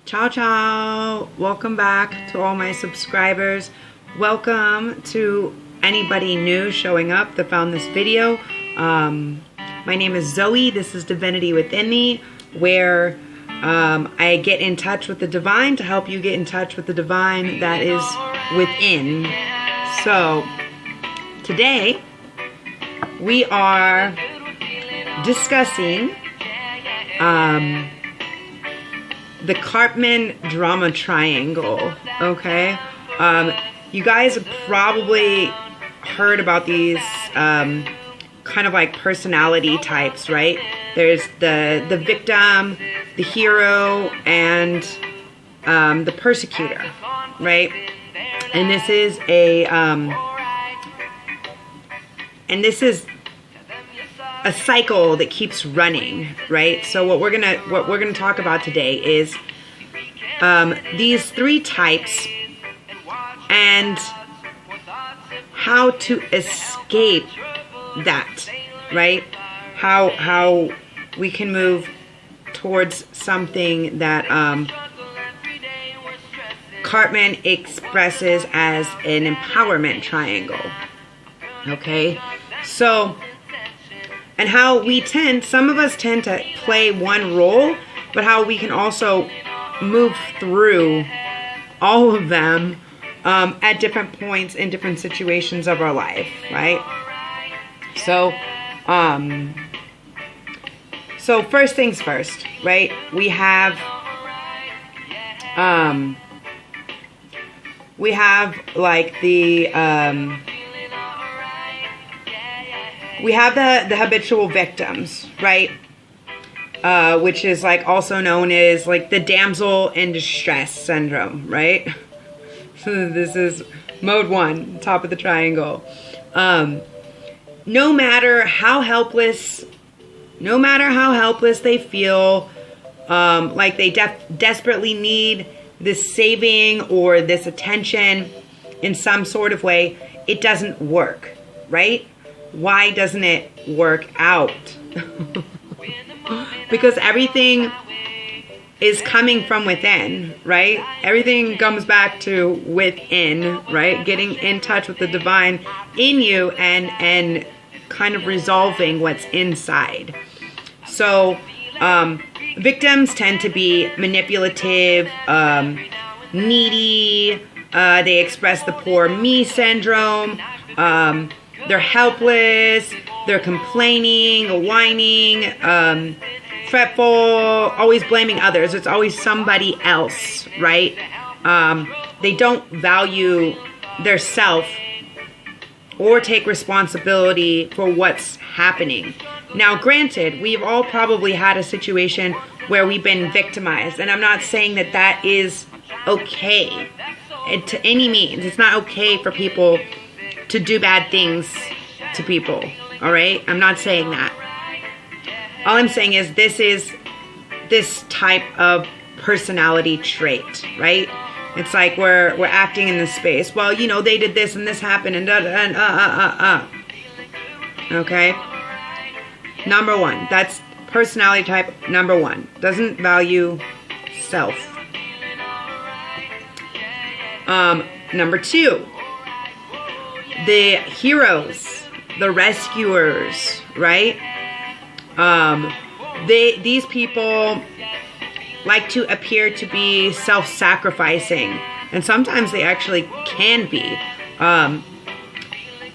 Ciao, ciao. Welcome back to all my subscribers. Welcome to anybody new showing up that found this video. My name is Zoe. This is Divinity Within Me, where I get in touch with the divine to help you get in touch with the divine that is within. So, today we are discussing the Cartman drama triangle, okay? You guys have probably heard about these kind of like personality types, right? There's the victim, the hero, and the persecutor, right? And this is a cycle that keeps running, right? So what we're gonna talk about today is these three types and how to escape that, right? How we can move towards something that Cartman expresses as an empowerment triangle. Okay, so. And how some of us tend to play one role, but how we can also move through all of them at different points in different situations of our life, right? So, so first things first, right? We have like the, we have the habitual victims, right? Which is like also known as like the damsel in distress syndrome, right? So this is mode 1, top of the triangle. No matter how helpless they feel, like they desperately need this saving or this attention in some sort of way, it doesn't work, right? Why doesn't it work out? Because everything is coming from within, right? Everything comes back to within, right? Getting in touch with the divine in you and kind of resolving what's inside. So victims tend to be manipulative, needy. They express the poor me syndrome. They're helpless, they're complaining, whining, fretful, always blaming others. It's always somebody else, right? They don't value their self or take responsibility for what's happening. Now, granted, we've all probably had a situation where we've been victimized, and I'm not saying that that is okay to any means. It's not okay for people to do bad things to people, all right? I'm not saying that. All I'm saying is this type of personality trait, right? It's like we're acting in this space. Well, you know, they did this and this happened and okay? Number 1, that's personality type number 1. Doesn't value self. Number 2. The heroes, the rescuers, right? These people like to appear to be self-sacrificing, and sometimes they actually can be,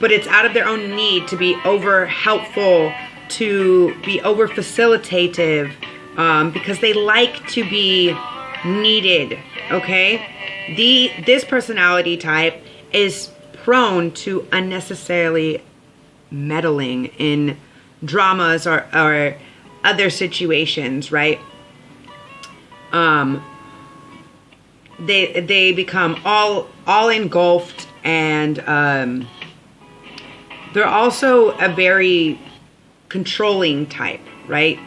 but it's out of their own need to be over helpful, to be over facilitative, because they like to be needed. Okay, this personality type is prone to unnecessarily meddling in dramas or other situations, right? They become all engulfed, and they're also a very controlling type, right?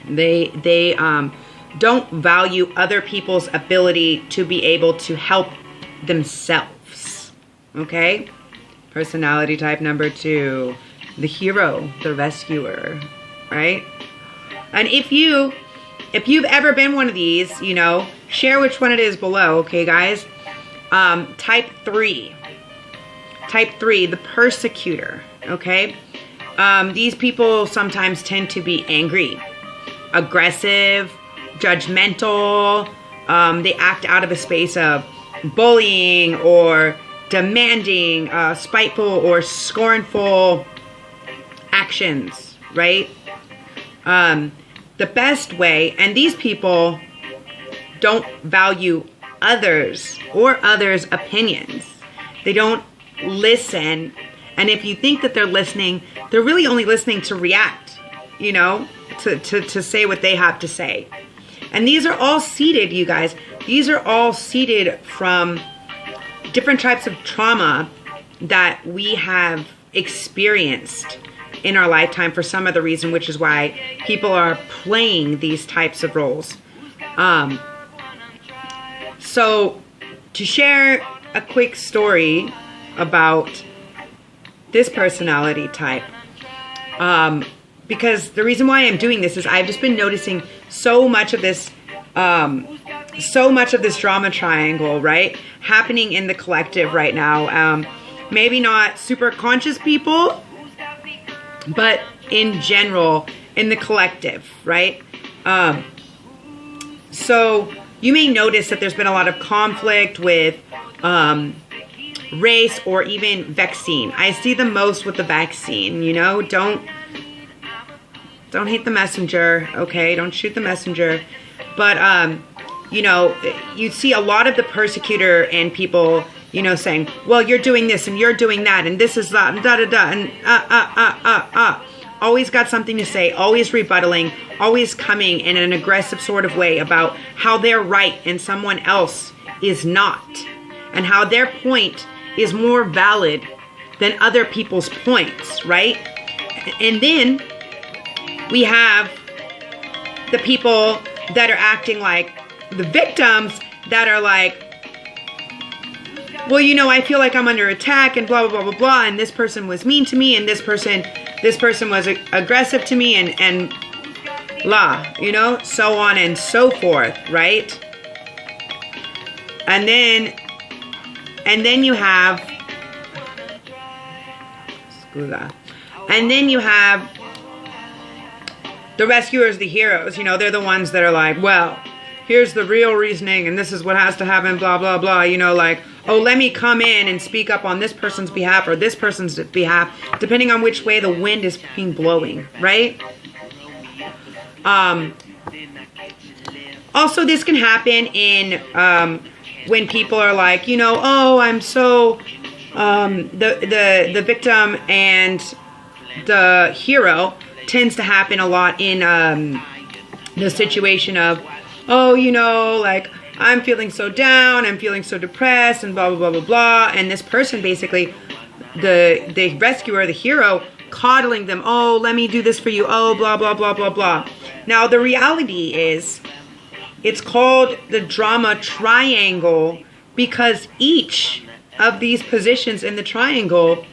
They don't value other people's ability to be able to help themselves. Okay? Personality type number 2, the hero, the rescuer, right? And if you if you've ever been one of these, you know, share which one it is below, okay, guys? Type 3. Type 3, the persecutor, okay? These people sometimes tend to be angry, aggressive, judgmental. They act out of a space of bullying or demanding, spiteful or scornful actions, right? The best way, and these people don't value others or others' opinions. They don't listen. And if you think that they're listening, they're really only listening to react, you know, to say what they have to say. And these are all seeded, you guys. These are all seeded from different types of trauma that we have experienced in our lifetime for some other reason, which is why people are playing these types of roles. So to share a quick story about this personality type, because the reason why I'm doing this is I've just been noticing so much of this drama triangle, right, happening in the collective right now. Maybe not super conscious people, but in general, in the collective, right? So you may notice that there's been a lot of conflict with race or even vaccine. I see the most with the vaccine, you know? Don't hate the messenger, okay? Don't shoot the messenger. But, you know, you see a lot of the persecutor and people, you know, saying, well, you're doing this and you're doing that and this is that and da-da-da and always got something to say, always rebuttaling, always coming in an aggressive sort of way about how they're right and someone else is not, and how their point is more valid than other people's points, right? And then we have the people that are acting like the victims that are like, well, you know, I feel like I'm under attack and blah, blah, blah, blah, blah, and this person was mean to me and this person was aggressive to me and blah, you know, so on and so forth, right? And then you have, screw that. And then you have the rescuers, the heroes, you know, they're the ones that are like, well, here's the real reasoning and this is what has to happen, blah, blah, blah, you know, like, oh, let me come in and speak up on this person's behalf or this person's behalf, depending on which way the wind is being blowing, right? Also, this can happen in when people are like, you know, oh, I'm so, the victim and the hero tends to happen a lot in the situation of, oh, you know, like, I'm feeling so down, I'm feeling so depressed, and blah, blah, blah, blah, blah. And this person, basically, the rescuer, the hero, coddling them, oh, let me do this for you, oh, blah, blah, blah, blah, blah. Now, the reality is, it's called the drama triangle because each of these positions in the triangle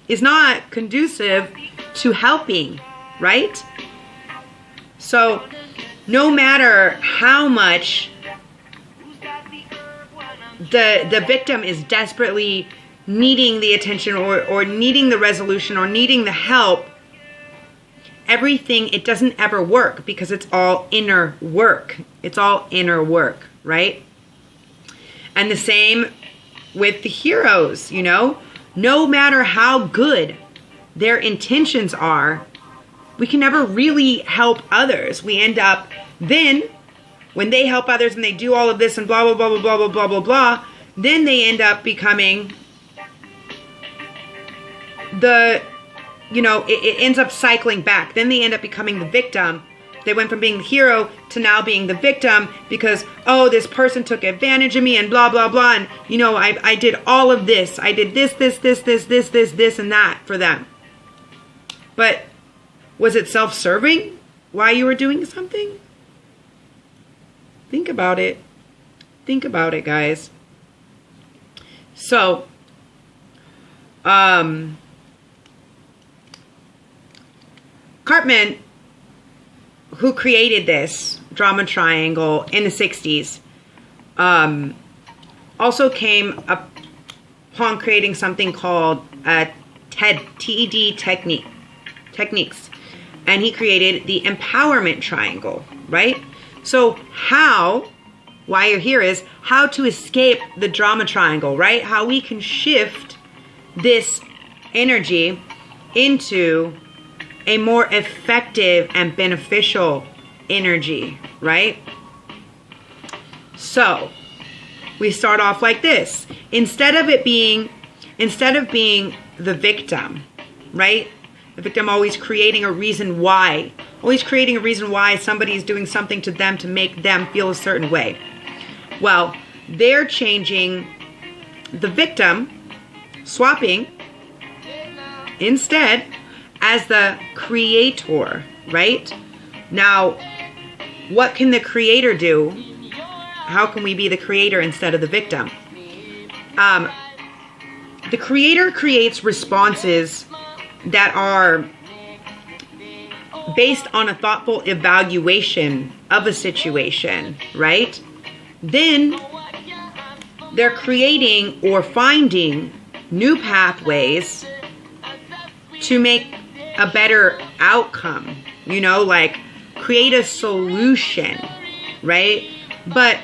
is not conducive to helping, right? So, no matter how much the victim is desperately needing the attention or needing the resolution or needing the help, everything, it doesn't ever work because it's all inner work. It's all inner work, right? And the same with the heroes, you know? No matter how good their intentions are, we can never really help others. We end up then, when they help others and they do all of this and blah, blah, blah, blah, blah, blah, blah, blah, blah, then they end up becoming the, you know, it ends up cycling back. Then they end up becoming the victim. They went from being the hero to now being the victim because, oh, this person took advantage of me and blah, blah, blah. And, you know, I did all of this. I did this, and that for them. But was it self-serving why you were doing something? Think about it. Think about it, guys. So, Cartman who created this drama triangle in the 60s, also came upon creating something called TED techniques. And he created the empowerment triangle, right? So why you're here is how to escape the drama triangle, right? How we can shift this energy into a more effective and beneficial energy, right? So we start off like this. Instead of being the victim, right? The victim always creating a reason why. Always creating a reason why somebody is doing something to them to make them feel a certain way. Well, they're changing the victim, swapping instead as the creator, right? Now, what can the creator do? How can we be the creator instead of the victim? The creator creates responses that are based on a thoughtful evaluation of a situation, right? Then they're creating or finding new pathways to make a better outcome, you know, like create a solution, right? But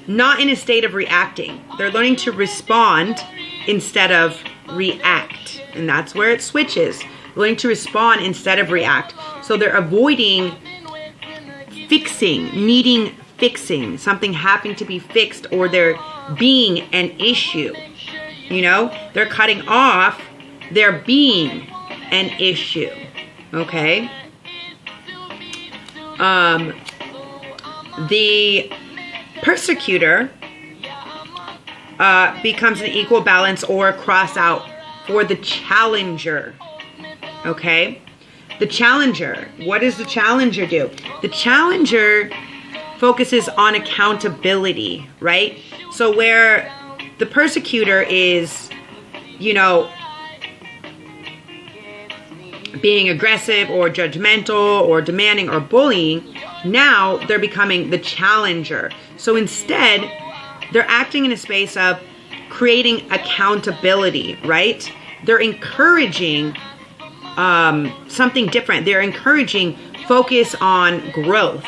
not in a state of reacting. They're learning to respond instead of react. And that's where it switches. Learning to respond instead of react. So they're avoiding needing fixing, something having to be fixed, or there being an issue. You know, they're cutting off there being an issue. Okay? The persecutor becomes an equal balance or cross out for the challenger. Okay? The challenger. What does the challenger do? The challenger focuses on accountability, right? So where the persecutor is, you know, being aggressive or judgmental or demanding or bullying, now they're becoming the challenger. So instead, they're acting in a space of creating accountability, right? They're encouraging something different. They're encouraging focus on growth,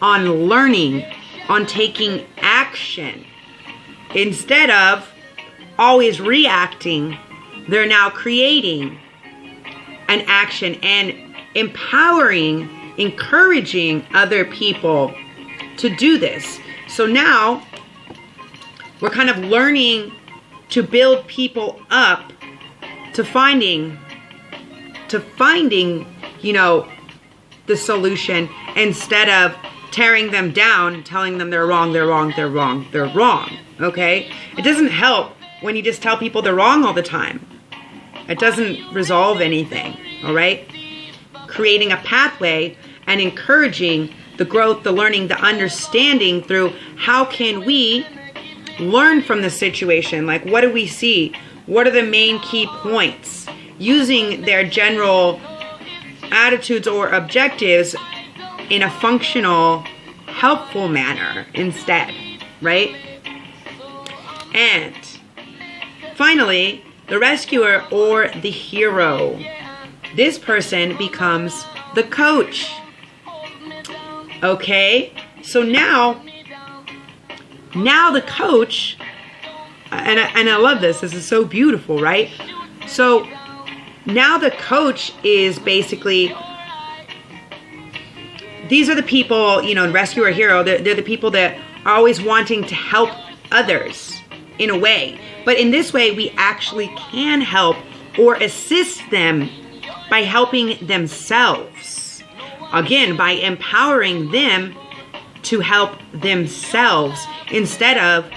on learning, on taking action. Instead of always reacting, they're now creating an action and empowering, encouraging other people to do this. So now we're kind of learning to build people up to finding, you know, the solution instead of tearing them down, telling them they're wrong, they're wrong, they're wrong, they're wrong. Okay? It doesn't help when you just tell people they're wrong all the time. It doesn't resolve anything. All right? Creating a pathway and encouraging the growth, the learning, the understanding through how can we learn from the situation? Like, what do we see? What are the main key points? Using their general attitudes or objectives in a functional, helpful manner instead, right? And finally, the rescuer or the hero. This person becomes the coach. Okay? So now the coach, and I love this. This is so beautiful, right? So now the coach is basically, these are the people, you know, rescue or hero, they're the people that are always wanting to help others in a way. But in this way, we actually can help or assist them by helping themselves. Again, by empowering them to help themselves instead of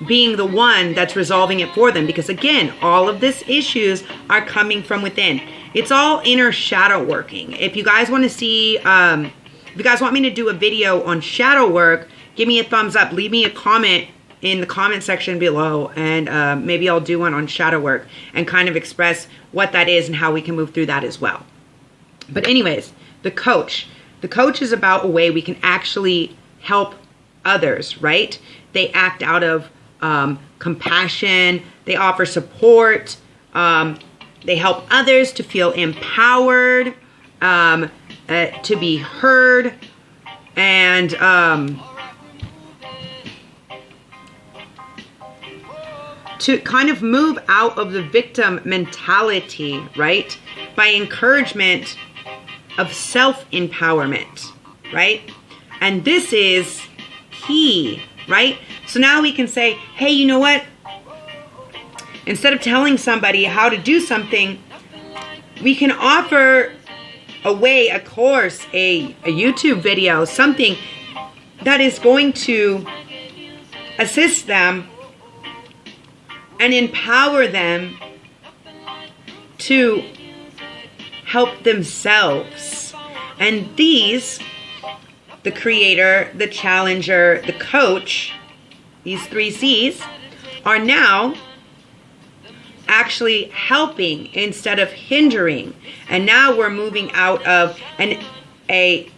being the one that's resolving it for them. Because again, all of these issues are coming from within. It's all inner shadow working. If you guys want to see, if you guys want me to do a video on shadow work, give me a thumbs up. Leave me a comment in the comment section below, and maybe I'll do one on shadow work and kind of express what that is and how we can move through that as well. But anyways, the coach. The coach is about a way we can actually help others, right? They act out of compassion. They offer support. They help others to feel empowered, to be heard, and to kind of move out of the victim mentality, right? By encouragement of self-empowerment, right? And this is key, right? So now we can say, hey, you know what? Instead of telling somebody how to do something, we can offer a way, a course, a YouTube video, something that is going to assist them and empower them to help themselves. And these, the creator, the challenger, the coach, these 3 C's, are now actually helping instead of hindering. And now we're moving out of a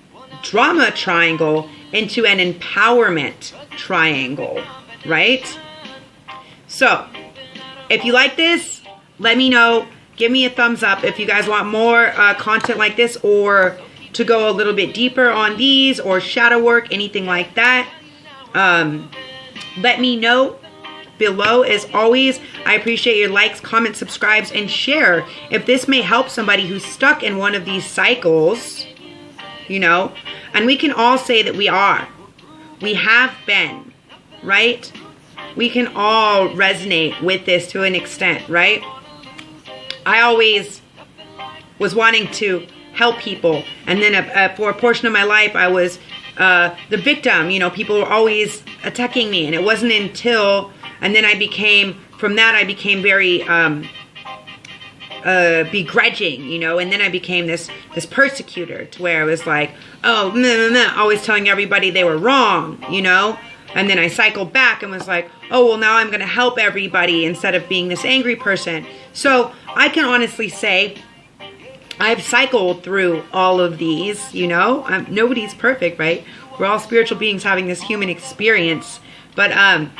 drama triangle into an empowerment triangle, right? So, if you like this, let me know. Give me a thumbs up if you guys want more content like this, or to go a little bit deeper on these, or shadow work, anything like that. Let me know below. As always, I appreciate your likes, comments, subscribes, and share. If this may help somebody who's stuck in one of these cycles, you know, and we can all say that we have been, right? We can all resonate with this to an extent, right? I always was wanting to help people, and then for a portion of my life, I was the victim. You know, people were always attacking me, and it wasn't until, and then I became very begrudging, you know, and then I became this persecutor, to where I was like, oh, always telling everybody they were wrong, you know. And then I cycled back and was like, oh, well, now I'm going to help everybody instead of being this angry person. So I can honestly say I've cycled through all of these, you know. Nobody's perfect, right? We're all spiritual beings having this human experience. But I'm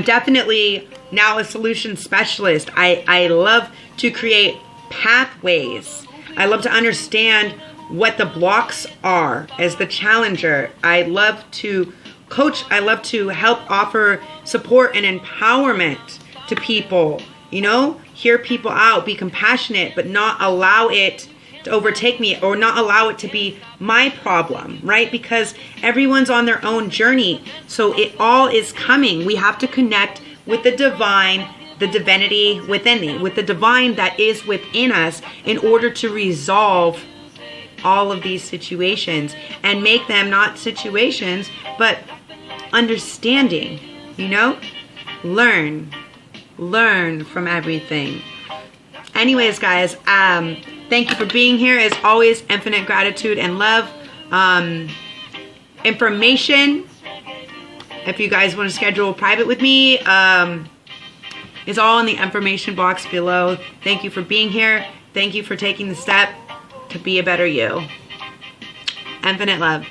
definitely now a solution specialist. I love to create pathways. I love to understand what the blocks are as the challenger. I love to coach. I love to help offer support and empowerment to people, you know, hear people out, be compassionate, but not allow it to overtake me, or not allow it to be my problem, right? Because everyone's on their own journey. So it all is coming. We have to connect with the divine, the divinity within me, with the divine that is within us, in order to resolve all of these situations and make them not situations, but understanding, you know? Learn from everything. Anyways, guys, thank you for being here. As always, infinite gratitude and love. Information, if you guys want to schedule a private with me, is all in the information box below. Thank you for being here. Thank you for taking the step to be a better you. Infinite love.